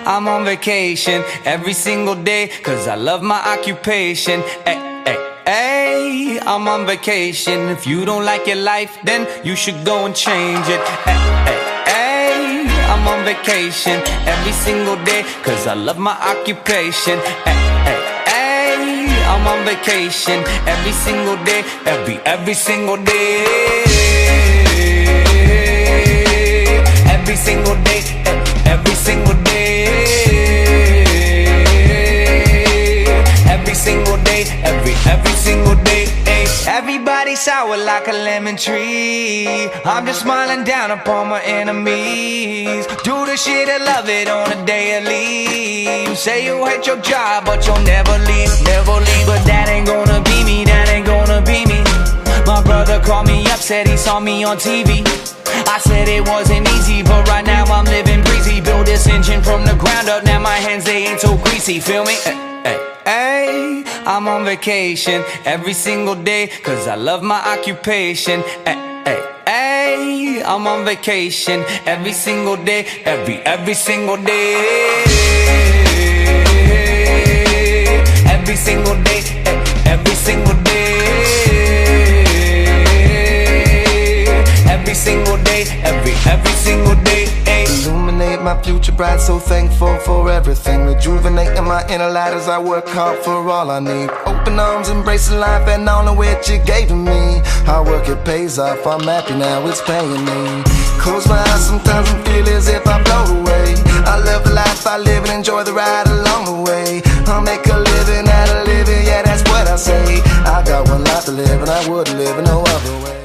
I'm on vacation every single day, cause I love my occupation. Hey, I'm on vacation. If you don't like your life, then you should go and change it. Hey, I'm on vacation every single day, cause I love my occupation. Hey, I'm on vacation every single day, every single day. Every single day, every single day. Every single day, every single day. Everybody sour like a lemon tree. I'm just smiling down upon my enemies. Do the shit and love it on a daily. You say you hate your job, but you'll never leave, never leave. But that ain't gonna be me, that ain't gonna be me. My brother called me up, said he saw me on TV. I said it wasn't easy, but right now I'm living breezy. Build this engine from the ground up, now my hands, they ain't so greasy, feel me? Hey, I'm on vacation every single day, cause I love my occupation. Hey, I'm on vacation every single day, every single day. Every single day, every single day. Every single day, every single day. Illuminate my future bright, so thankful for everything. Rejuvenating my inner light as I work hard for all I need. Open arms, embracing life and all of which you gave to me. Hard work, it pays off, I'm happy now, it's paying me. Close my eyes sometimes and feel as if I float away. I love the life I live and enjoy the ride along the way. I'll make a living out of living, yeah, that's what I say. I got one life to live and I wouldn't live in no other way.